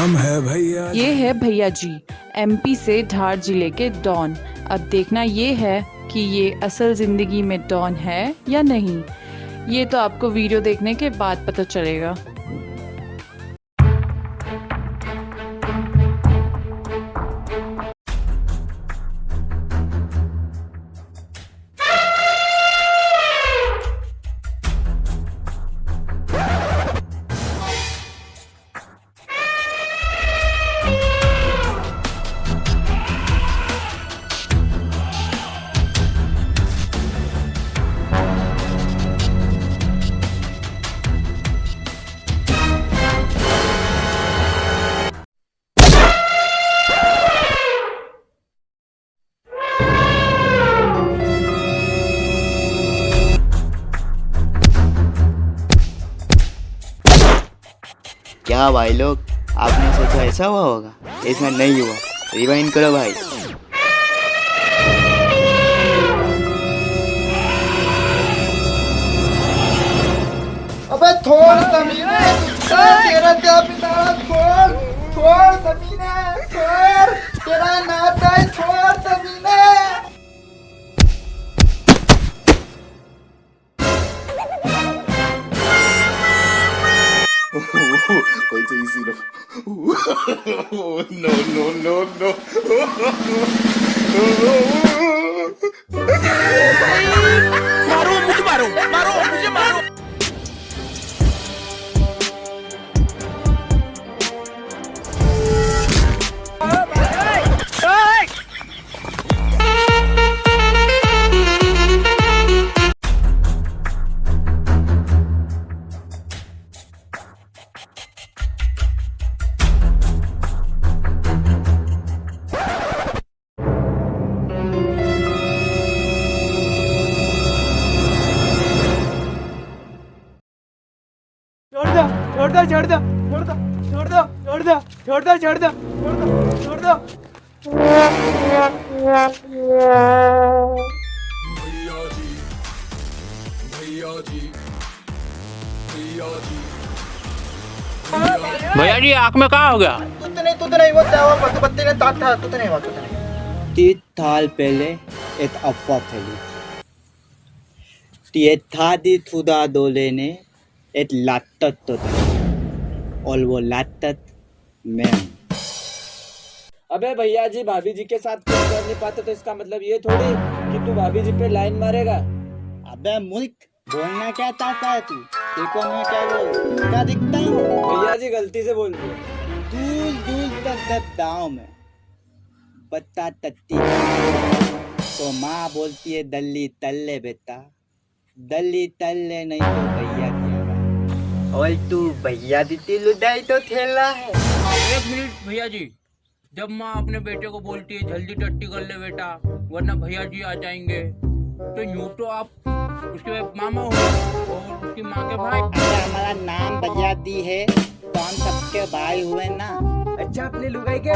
हम है भैया ये है भैया जी, एमपी से धार जिले के डॉन। अब देखना ये है कि ये असल जिंदगी में डॉन है या नहीं। ये तो आपको वीडियो देखने के बाद पता चलेगा। क्या भाई लोग, आपने सोचा ऐसा हुआ होगा? ऐसा नहीं हुआ। रिवाइंड करो भाई। अबे छोड़ ज़मीने, तेरा क्या पिटारा, छोड़ ज़मीने, छोड़, तेरा नाता है, छोड़ ज़मीने। Wait till you see the. No, no, no, no. छोड़ दो, छोड़ दो, छोड़ दो, छोड़ दो, छोड़ दो, छोड़ दो, छोड़ दो, छोड़ दो, छोड़ दो, छोड़ दो। भैया जी भैया जी भैया जी भैया जी आँख में कहाँ हो गया? तू नहीं वो चावा पत्ते ने ताक था, तू नहीं 3 साल पहले एक अफवाह फैली थी। थादी खुदा दोले ने एक लाटत तो था, और वो लाटत मैं हूँ। अबे भैया जी भाभी जी के साथ कुछ कर नहीं पाते तो इसका मतलब ये थोड़ी कि तू भाभी जी पे लाइन मारेगा। अबे मूर्ख, बोलना क्या चाहता है तू? देखो मैं क्या दिखता हूँ? भैया जी गलती से बोल दिया। दूर दूर तक गाँव में बच्चा तत्ती तो माँ बोलती है दल्ली तल्ले बेटा, दल्ली तल्ले नहीं तो भैया दिया। और तू भैया दीती लुदाई तो ठेला है। 1 मिनट भैया जी, जब माँ अपने बेटे को बोलती है जल्दी टट्टी कर ले बेटा वरना भैया जी आ जाएंगे, तो यूं तो आप उसके मामा हो और उसकी माँ के भाई। अगर हमारा नाम भैया दी है तो हम सबके भाई हुए ना। अच्छा अपने लुगाई के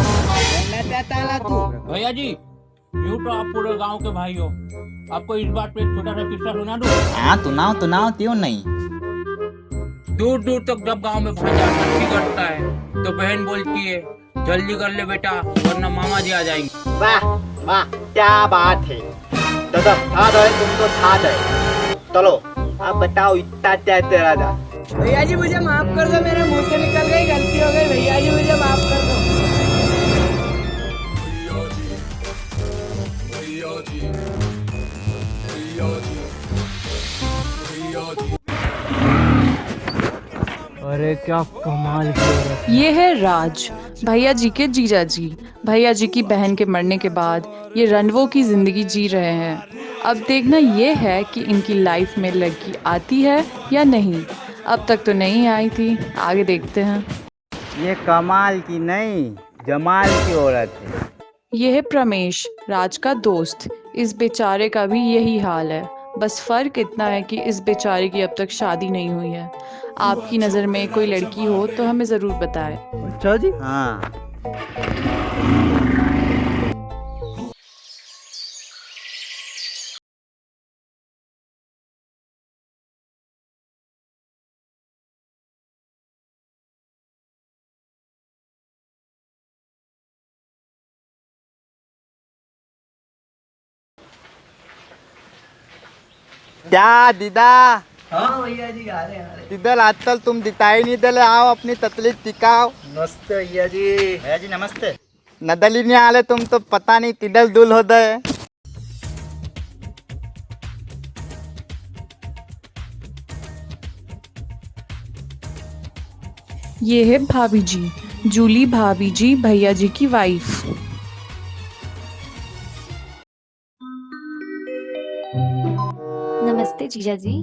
मैं कहता ना तू। भैया जी यूं तो आप पूरे गांव के भाई हो, आपको इस बात पे एक छोटा सा किस्सा सुना दूं? हाँ तुनाओ क्यों नहीं। दूर दूर तक जब गांव में भांजा टट्टी करता है तो बहन बोलती है जल्दी कर ले बेटा वरना मामा जी आ जाएंगे। वाह वाह, क्या बात है। तो था दो तुमको था दे। चलो अब बताओ इतना क्या तेरा था। भैया जी मुझे माफ कर दो, मेरे मुंह से निकल गई, गलती हो गई। भैया जी मुझे माफ कर दो। भैया जी भैया जी भैया जी। अरे क्या कमाल की औरत। ये है राज, भैया जी के जीजा जी। भैया जी की बहन के मरने के बाद ये रणवों की जिंदगी जी रहे हैं। अब देखना ये है कि इनकी लाइफ में लड़की आती है या नहीं। अब तक तो नहीं आई थी, आगे देखते हैं। ये कमाल की नहीं जमाल की औरत है। ये है प्रमेश, राज का दोस्त। इस बेचारे का भी यही हाल है, बस फ़र्क इतना है कि इस बेचारे की अब तक शादी नहीं हुई है। आपकी नज़र में कोई लड़की हो तो हमें ज़रूर बताएं। अच्छा जी। हाँ। क्या दीदा? हाँ भैया जी आ रहे तिधर आजकल तुम दिखाई नहीं दले, आओ अपनी ततली टिकाओ। नमस्ते भैया जी। भैया जी नमस्ते। नदली नहीं आले तुम तो पता नहीं किधर दूल हो गए। ये है भाभी जी, जूली भाभी जी, भैया जी की वाइफ। नमस्ते जीजा जी।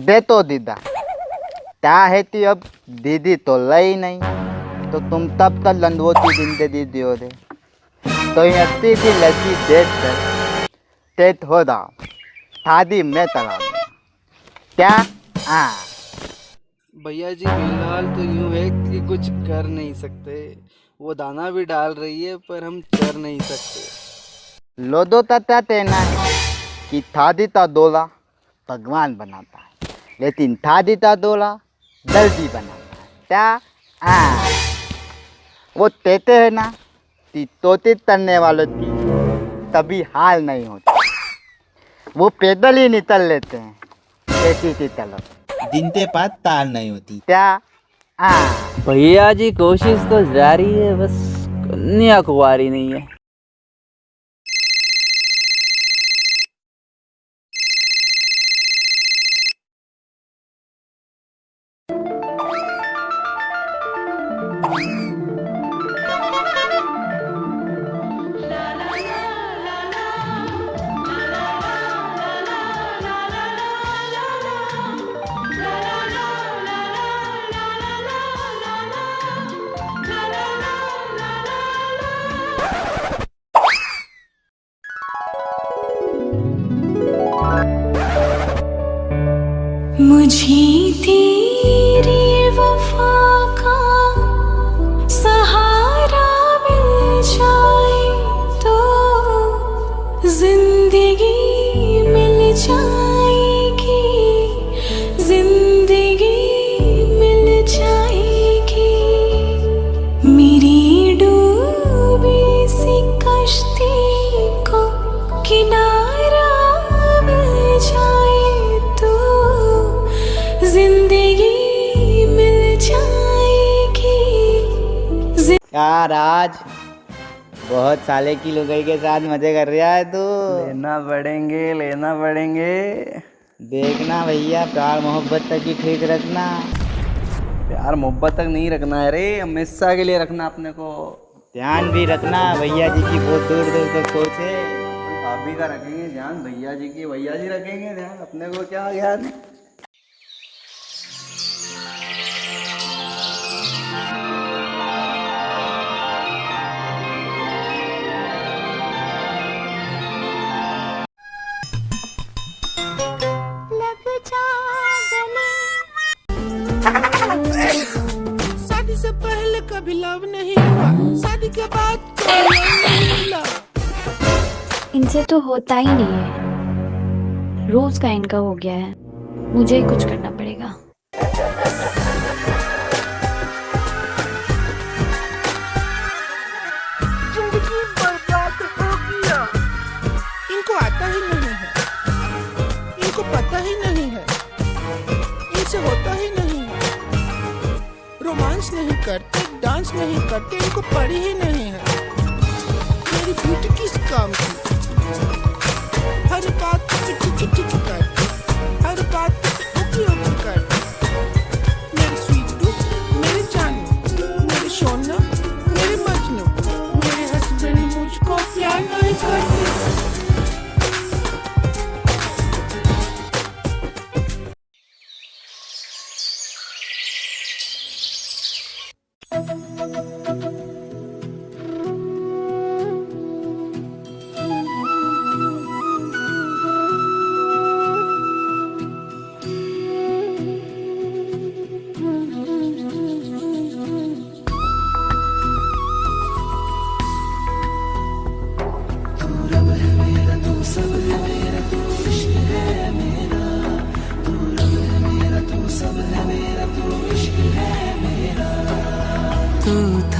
दे तो दीदा क्या है ती अब दीदी तो लई नहीं तो तुम तब तक लंदवोती जिंदगी दियो दे तो यत्ती की लड़की देख कर तेत हो दाओ शादी में तला क्या? हाँ भैया जी फिलहाल तो यूं है कि कुछ कर नहीं सकते। वो दाना भी डाल रही है पर हम कर नहीं सकते। लोदो तथा तेना है कि थादी ता दोला भगवान बनाता है लेकिन थादी ता दोला दर्जी बनाता है क्या? हाँ वो कहते हैं ना कि तोती तरने वालों की तभी हाल नहीं होती, वो पैदल ही निकल लेते हैं खेती की तरफ जिनके पास तार नहीं होती। क्या? हाँ भैया जी कोशिश तो जारी है, बस कन्या कुंवारी नहीं है। मुझे तेरी वफा का सहारा मिल जाए तो जिंदगी मिल जाएगी, जिंदगी मिल जाएगी। मेरी डूबी सी कश्ती को किनारा मिल जाए तो जिंदगी मिल जाएगी। क्या राज, बहुत साले की लुगाई के साथ मजे कर रहा है तू। लेना पड़ेंगे। देखना भैया, प्यार मोहब्बत तक ही ठीक रखना। प्यार मोहब्बत तक नहीं रखना है रे, हमेशा के लिए रखना अपने को। ध्यान भी रखना भैया जी की बहुत दूर दूर तक सोच है। भाभी का रखेंगे ध्यान, भैया जी रखेंगे ध्यान, अपने को क्या ध्यान। शादी से पहले कभी लव नहीं हुआ, शादी के बाद कोई नहीं मिला। इनसे तो होता ही नहीं है, रोज का इनका हो गया है। मुझे ही कुछ करना पड़ेगा। जिंदगी बर्बाद हो गया। इनको आता ही नहीं है, इनको पता ही नहीं है, इनसे होता ही नहीं है। रोमांस नहीं करते, डांस नहीं करते, इनको पड़ी ही नहीं है। मेरी ब्यूटी किस काम की? हर बात पे टिकी टिकी करते, हर बात पे ओके ओके करते। मेरे स्वीटू, मेरे जानू, मेरे सोना, मेरे मजनू, मेरे हस्बैंड मुझको प्यार नहीं करते।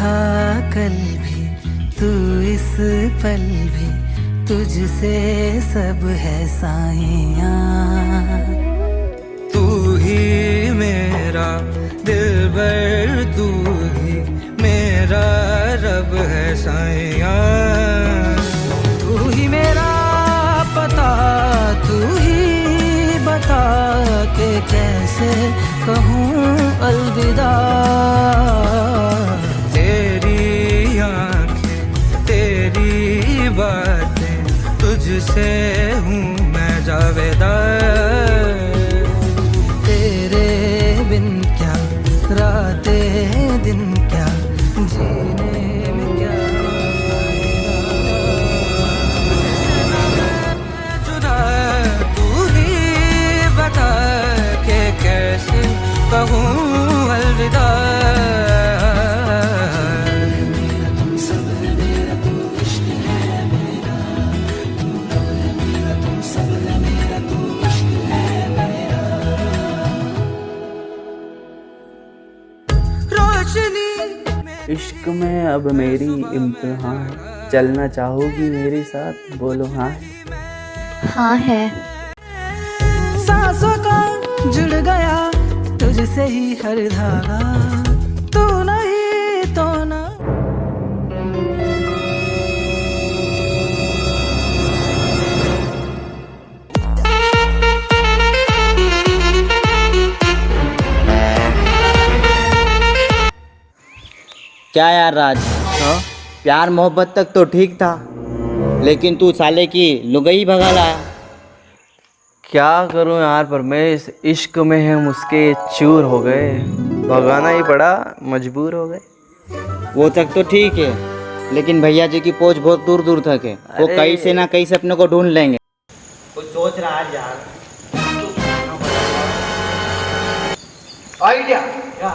था कल भी, तू इस पल भी, तुझसे सब है साइयां। तू ही मेरा दिलबर, तू ही मेरा रब है साइयां। तू ही मेरा पता, तू ही बता के कैसे कहूँ अलविदा। तेरी आँखें, तेरी बातें, तुझसे हूँ मैं जावेदा। तेरे बिन क्या रातें दिन, क्या जीने में क्या जुदा। तू ही बता के कैसे कहूँ अलविदा। इश्क में अब मेरी इम्तिहान है, चलना चाहोगी मेरे साथ, बोलो हाँ। हाँ है। सांसों का जुड़ गया तुझसे ही हर धागा, तू नहीं तो ना। क्या यार राज, प्यार मोहब्बत तक तो ठीक था, लेकिन तू साले की लुगाई भगा लाया। क्या करूं यार परमेश, इश्क में हम उसके चूर हो गए, भगाना ही पड़ा, मजबूर हो गए। वो तक तो ठीक है, लेकिन भैया जी की पहुंच बहुत दूर दूर तक है। वो अरे। कहीं से ना कहीं से अपने को ढूंढ लेंगे। कुछ सोच रहा है यार। आइडिया क्या?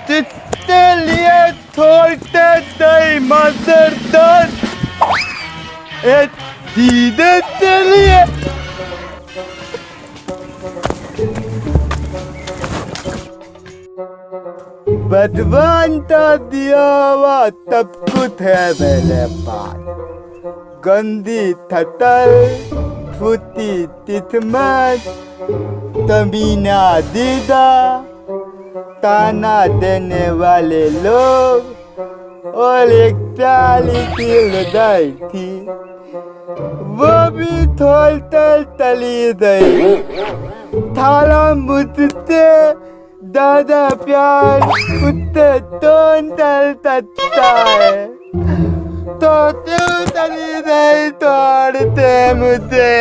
जितने लिए छोड़ते नहीं मजरदार, दीदे के लिए भगवान का दिया हुआ सब कुछ है मेरे पास। गंदी थतल, फूटी तितमत, तमीना दीदा, ताना देने वाले लोग, और एक प्याली सी लुगाई थी, वो भी थोल तल तली गई। थाला मुझसे दादा प्यार कुत्ते तोन तल तत्ता है, तो क्यों तली गई तोड़ते मुझे।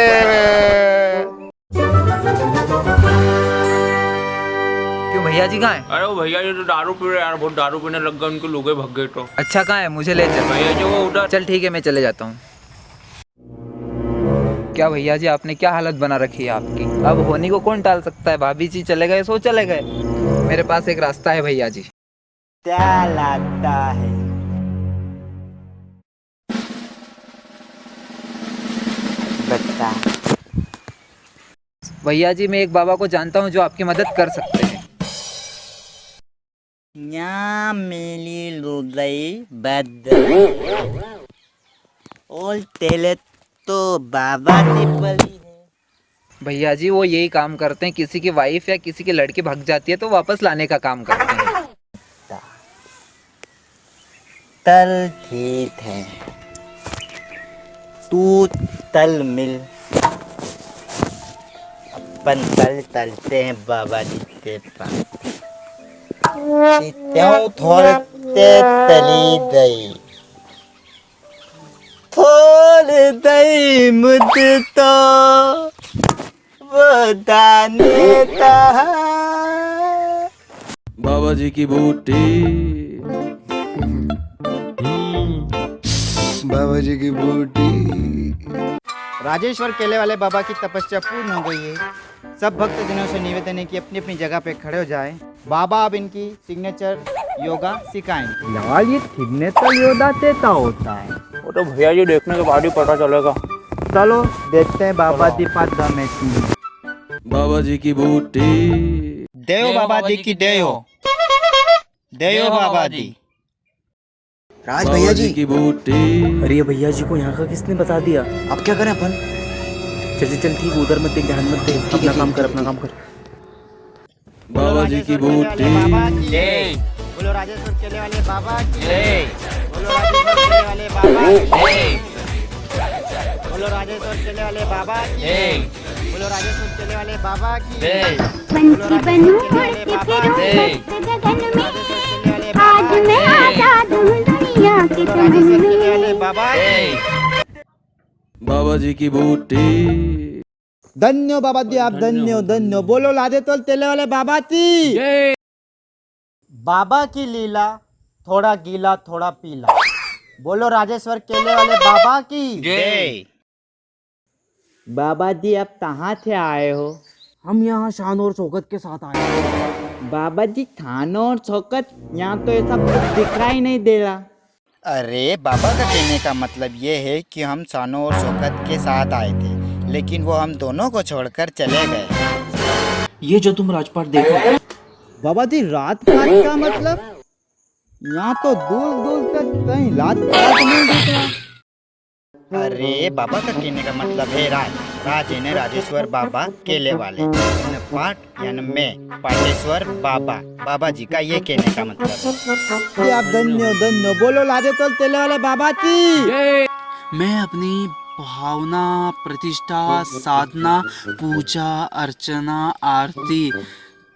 भैया जी कहाँ है? अरे वो भैया जी तो दारू पी रहे यार, बहुत दारू पीने लग गए, उनके लोगे भग गए। तो अच्छा कहाँ है, मुझे ले चल। भैया जी वो उधर। चल ठीक है, मैं चले जाता हूँ। क्या भैया जी, आपने क्या हालत बना रखी है आपकी। अब होने को कौन टाल सकता है, भाभी जी चले गए सो चले गए। मेरे पास एक रास्ता है भैया जी। क्या लगता है? बता। भैया जी मैं एक बाबा को जानता हूँ जो आपकी मदद कर सकते हैं। या मेरी लुगाई बदल और तेले तो बाबा की बली है। भैया जी वो यही काम करते हैं, किसी की वाइफ या किसी की लड़की भाग जाती है तो वापस लाने का काम करते हैं। तल ठीक है, तू तल मिल, अपन तल तलते हैं बाबा जी के पास। क्यों थोड़ते तली गई, थोड़ दई मुझे तो वो दाने का। बाबा जी की बूटी, बाबा जी की बूटी। राजेश्वर केले वाले बाबा की तपस्या पूर्ण हो गई है। सब भक्त जनों से निवेदन है कि अपनी अपनी जगह पे खड़े हो जाएं। बाबा अब इनकी सिग्नेचर योगा सिखाएंगे। लाल ये थिरनेतल योदा तेता होता है। वो तो भैया जी देखने के बाद ही पता चलेगा। चलो देखते हैं बाबा जी पास में। बाबा जी की बूटी। देव बाबा जी की देव। देव बाबा जी। राज भैया जी की बूटी। अरे भैया जी को यहाँ का किसने बता दिया? अब क्या करें अपन? चल चल ठीक, उधर मत देख, ध्यान मत दे, अपना काम कर, अपना काम कर। बाबा जी की बूटी। जय बोलो राजेश्वर केले वाले बाबा की जय। बोलो राजेश्वर केले वाले बाबा की जय। बोलो राजेश्वर केले वाले बाबा की जय। बोलो राजेश्वर केले वाले बाबा की जय। पंछी बनूं उड़ के फिरूं मस्त गगन में, आज मैं आजाद हूँ दुनिया के चमन में। बाबा जी की बूटी। धन्यो बाबा जी, आप धन्यो धन्यो। बोलो लादेतोल तेले वाले बाबा की जय। बाबा की लीला, थोड़ा गीला थोड़ा पीला। बोलो राजेश्वर केले वाले बाबा की जय। बाबा जी, आप कहाँ से आए हो? हम यहाँ शान और शौकत के साथ आए हैं। बाबा जी, थान और शौकत, यहाँ तो ऐसा कुछ दिखाई नहीं दे रहा। अरे बाबा का कहने का मतलब ये है कि हम शानो और शौकत के साथ आए थे, लेकिन वो हम दोनों को छोड़कर चले गए। ये जो तुम राजपाट देखो। बाबा जी, रात पाट का मतलब? यहाँ तो दूर दूर तक कहीं रात पाट नहीं दिख रहा। अरे बाबा का कहने का मतलब है राज यानी राजेश्वर बाबा केले वाले, पाट यानी मैं पाटेश्वर बाबा, बाबा जी का ये कहने का मतलब है। आप धन्यो धन्यो। बोलो लादेतोल तेले वाले बाबा की। मैं अपनी भावना, प्रतिष्ठा, साधना, पूजा, अर्चना, आरती,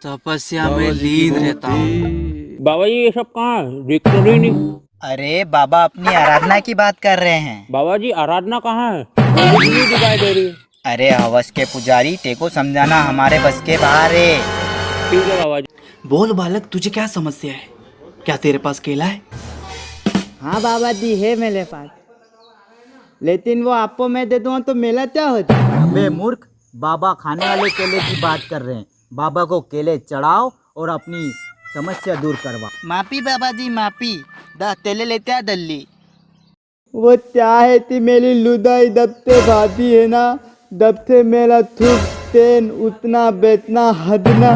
तपस्या में लीन रहता हूँ। बाबा जी ये सब कहाँ है? दिख तो रही नहीं। अरे बाबा अपनी आराधना की बात कर रहे हैं। बाबा जी आराधना कहाँ है? मुझे नहीं दिखाई दे रही। अरे हवस के पुजारी, तेको समझाना हमारे बस के बाहर है। ठीक है बाबा जी। बोल बालक, तुझे क्या समस्या है? क्या तेरे पास केला है? हाँ बाबा जी, है मेरे पास, लेकिन वो आपको मैं दे दूँ तो मेला क्या होता है? अबे मूर्ख, बाबा खाने वाले केले की बात कर रहे हैं। बाबा को केले चढ़ाओ और अपनी समस्या दूर करवा। माफी बाबा जी, माफी। दा तेले लेते आ दल्ली। वो क्या है ती मेरी लुदाई दबते भाती है ना, दबते मेरा थूक तेन उतना बेतना हदना,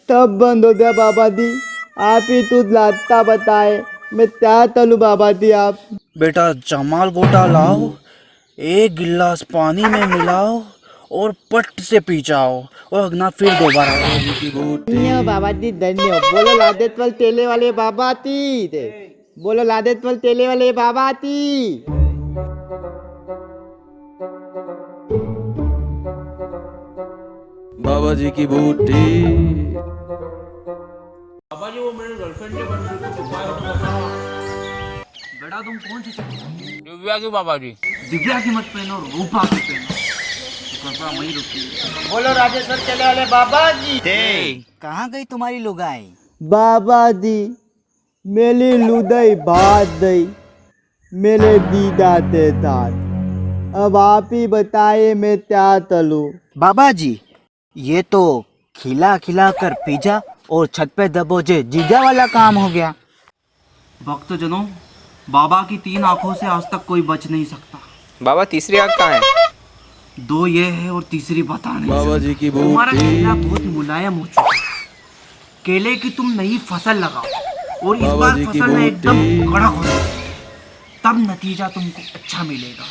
तब बंद हो गया बाबा जी। आप ही तू लाता बताए, मैं क्या तलू बाबा जी। आप बेटा जमाल गोटा लाओ, एक गिलास पानी में मिलाओ और पट से पी जाओ, और अगना फिर दोबारा। धन्य बाबा जी, धन्य। बोलो लादेतवल तेले वाले बाबा की। बोलो लादेतवल तेले वाले बाबा की। बाबा जी की बूटी। बाबा जी वो मेरी गर्लफ्रेंड के बेटा तुम कौन सी चप्पल? दिव्या की बाबा जी। दिव्या की मत पहनो, रूपा की पहनो। कृपया वहीं रुकिए। बोलो राजेश्वर केले वाले बाबा की। कहाँ गई तुम्हारी लुगाई? बाबा जी, मेरी लुदाई बात दई मेरे दीदा ते साथ। अब आप ही बताइए मैं क्या तलू। बाबा जी, ये तो खिला खिला कर पिज्जा और छत पे दबोचे जीजा वाला काम हो गया। भक्तजनों, बाबा की 3 आंखों से आज तक कोई बच नहीं सकता। बाबा तीसरी आँख कहाँ है? 2 ये है और तीसरी बता नहीं बाबा सकता। जी की तुम्हारा बूटी। केला बहुत मुलायम हो चुका है। केले की तुम नई फसल लगाओ और इस बाबा बार जी की फसल में एकदम बूटी। कड़क हो जाए, तब नतीजा तुमको अच्छा मिलेगा।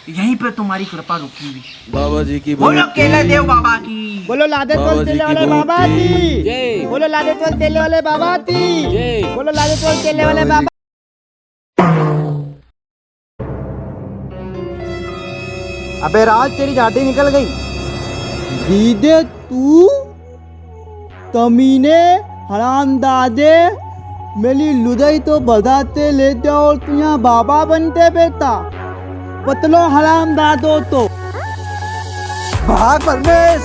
यहीं पे तुम्हारी कृपा रुकी हुई। बाबा जी की बोलो बूटी। केला देव बाबा की। बोलो बाबा लादेतवल जी तेले की वाले बाबा बूटी। की। जय। बोलो लादेतवल तेले वाले बाबा की। जय। बोलो लादेतवल तेले वाले बाबा जी। बाबा। अबे राज, तेरी झाटी निकल गई। दीदे तू कमीने, हरामदादे, मेरी लुदाई तो बधाते लेते और तू यहाँ बाबा बनते बेटा। पतलो हरामदादो तो भाग परमेश।